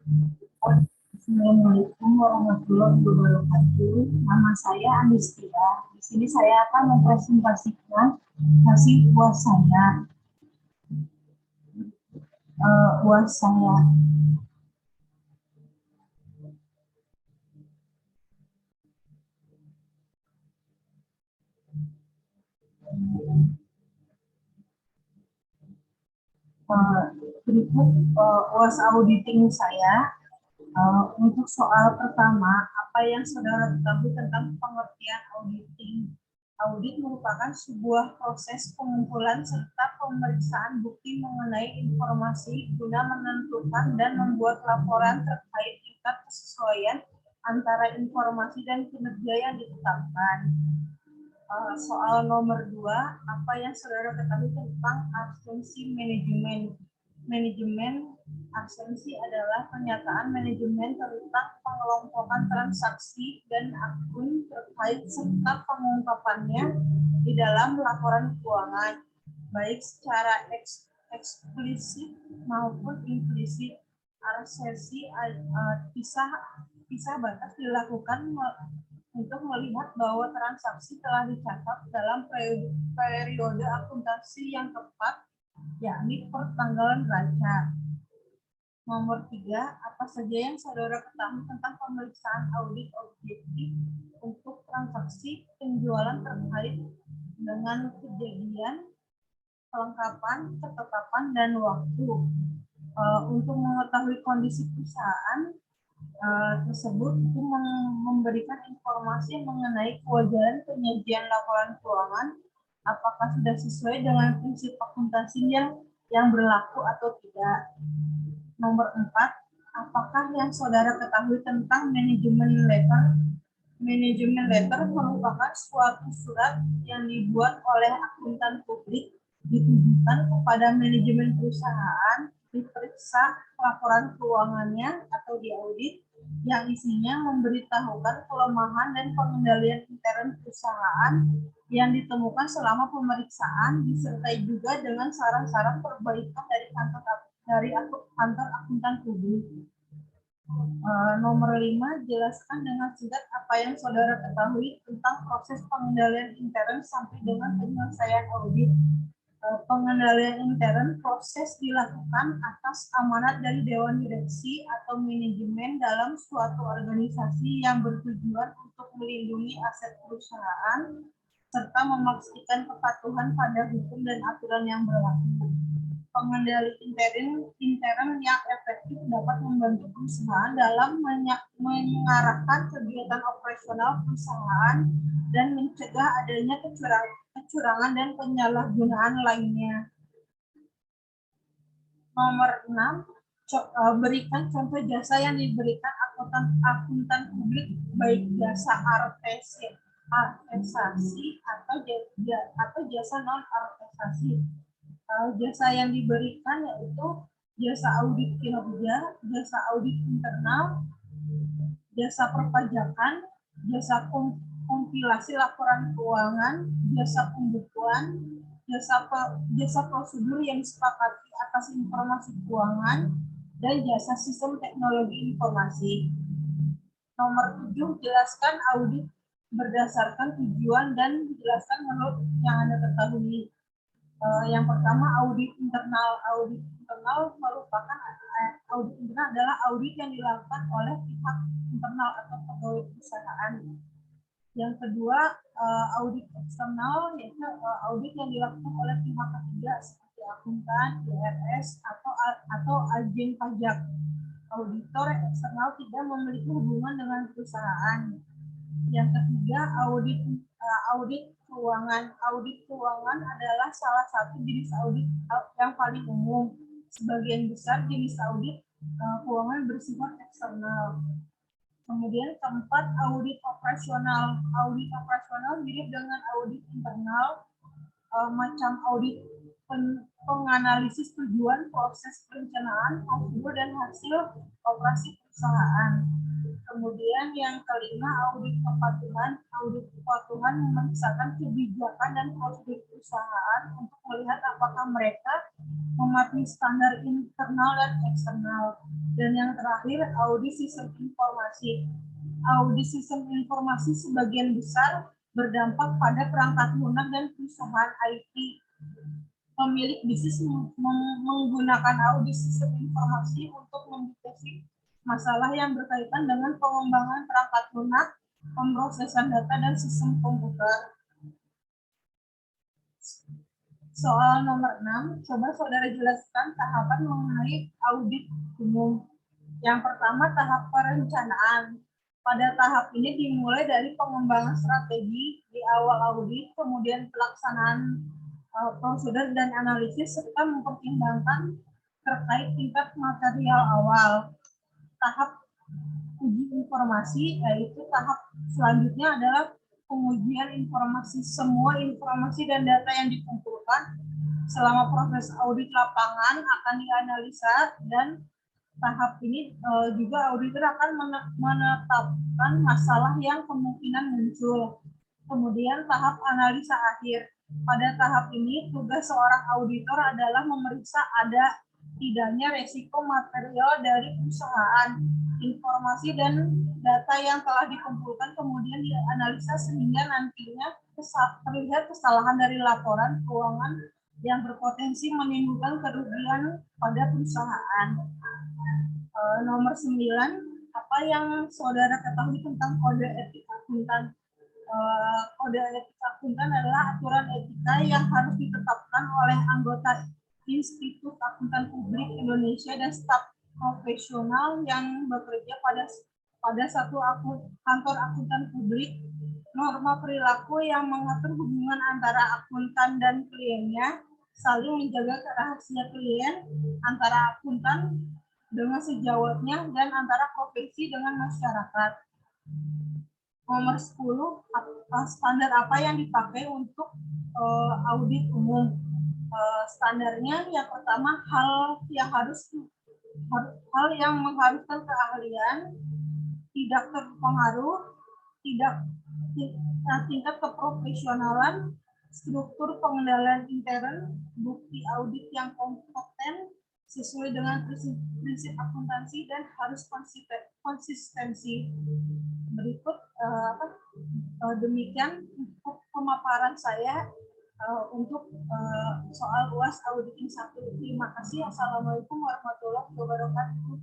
Assalamualaikum warahmatullahi wabarakatuh. Nama saya Andistia. Di sini saya akan mempresentasikan hasil UAS saya. UAS saya. Berikut UAS auditing saya. Untuk soal pertama, apa yang saudara ketahui tentang pengertian auditing? Audit merupakan sebuah proses pengumpulan serta pemeriksaan bukti mengenai informasi guna menentukan dan membuat laporan terkait tingkat kesesuaian antara informasi dan kinerja yang ditetapkan. Soal nomor 2, apa yang saudara ketahui tentang absensi manajemen? Manajemen absensi adalah pernyataan manajemen tentang pengelompokan transaksi dan akun terkait serta pengungkapannya di dalam laporan keuangan, baik secara eksplisit maupun implisit. Absensi pisah batas dilakukan untuk melihat bahwa transaksi telah dicatat dalam periode akuntansi yang tepat, yakni pertanggalan neraca. Nomor 3, apa saja yang saudara ketahui tentang pemeriksaan audit objektif untuk transaksi penjualan terkait dengan kejadian, kelengkapan, ketetapan, dan waktu. Untuk mengetahui kondisi perusahaan tersebut, itu memberikan informasi mengenai kewajaran penyajian laporan keuangan, apakah sudah sesuai dengan prinsip akuntansi yang berlaku atau tidak. Nomor 4, apakah yang saudara ketahui tentang manajemen letter? Manajemen letter merupakan suatu surat yang dibuat oleh akuntan publik ditujukan kepada manajemen perusahaan diperiksa laporan keuangannya atau diaudit, yang isinya memberitahukan kelemahan dan pengendalian intern perusahaan yang ditemukan selama pemeriksaan, disertai juga dengan saran-saran perbaikan dari kantor akuntan publik. Nomor 5, jelaskan dengan singkat apa yang saudara ketahui tentang proses pengendalian intern sampai dengan penyelesaian audit. Pengendalian intern proses dilakukan atas amanat dari Dewan Direksi atau manajemen dalam suatu organisasi yang bertujuan untuk melindungi aset perusahaan serta memastikan kepatuhan pada hukum dan aturan yang berlaku. Pengendali intern yang efektif dapat membantu perusahaan dalam mengarahkan kegiatan operasional perusahaan dan mencegah adanya kecurangan dan penyalahgunaan lainnya. Nomor 6, berikan contoh jasa yang diberikan akuntan publik, baik jasa artesasi atau jasa non-artesasi. Jasa yang diberikan yaitu jasa audit kinerja, jasa audit internal, jasa perpajakan, jasa kompilasi laporan keuangan, jasa pembukuan, jasa prosedur yang disepakati atas informasi keuangan, dan jasa sistem teknologi informasi. Nomor 7, jelaskan audit berdasarkan tujuan dan jelaskan menurut yang Anda ketahui. Yang pertama, audit internal. Audit internal merupakan audit internal adalah audit yang dilakukan oleh pihak internal atau pegawai perusahaan. Yang kedua, audit eksternal, yaitu audit yang dilakukan oleh pihak ketiga seperti akuntan, IRS, atau agen pajak. Auditor eksternal tidak memiliki hubungan dengan perusahaan. Yang ketiga, audit keuangan. Audit keuangan adalah salah satu jenis audit yang paling umum. Sebagian besar jenis audit keuangan bersifat eksternal. Kemudian keempat, audit operasional. Audit operasional mirip dengan audit internal, macam audit penganalisis tujuan, proses perencanaan, prosedur, dan hasil operasi perusahaan. Kemudian yang kelima, audit kepatuhan. Audit kepatuhan memeriksakan kebijakan dan prosedur perusahaan untuk melihat apakah mereka mematuhi standar internal dan eksternal. Dan yang terakhir, audit sistem informasi. Audit sistem informasi sebagian besar berdampak pada perangkat lunak dan perusahaan IT. Pemilik bisnis menggunakan audit sistem informasi untuk mendeteksi masalah yang berkaitan dengan pengembangan perangkat lunak, pemrosesan data, dan sistem komputer. Soal nomor 6, coba saudara jelaskan tahapan mengenai audit umum. Yang pertama, tahap perencanaan. Pada tahap ini dimulai dari pengembangan strategi di awal audit, kemudian pelaksanaan prosedur dan analisis, serta mempertimbangkan terkait tingkat material awal. Tahap uji informasi, yaitu tahap selanjutnya adalah pengujian informasi. Semua informasi dan data yang dikumpulkan selama proses audit lapangan akan dianalisa, dan tahap ini juga auditor akan menetapkan masalah yang kemungkinan muncul. Kemudian tahap analisa akhir. Pada tahap ini tugas seorang auditor adalah memeriksa ada tidaknya resiko material dari perusahaan. Informasi dan data yang telah dikumpulkan kemudian dianalisa sehingga nantinya terlihat kesalahan dari laporan keuangan yang berpotensi menimbulkan kerugian pada perusahaan. Nomor 9, apa yang saudara ketahui tentang kode etik akuntan? Kode etik akuntan adalah aturan etika yang harus ditetapkan oleh anggota Institut Akuntan Publik Indonesia dan staf profesional yang bekerja pada satu kantor akuntan publik. Norma perilaku yang mengatur hubungan antara akuntan dan kliennya, saling menjaga rahasia klien, antara akuntan dengan sejawatnya, dan antara profesi dengan masyarakat. Nomor 10, standar apa yang dipakai untuk audit umum? Standarnya yang pertama, hal yang mengharuskan keahlian, tidak terpengaruh, tingkat keprofesionalan, struktur pengendalian intern, bukti audit yang kompeten sesuai dengan prinsip akuntansi, dan harus konsistensi. Berikut demikian untuk pemaparan saya untuk soal UAS auditing 1. Terima kasih. Assalamualaikum warahmatullahi wabarakatuh.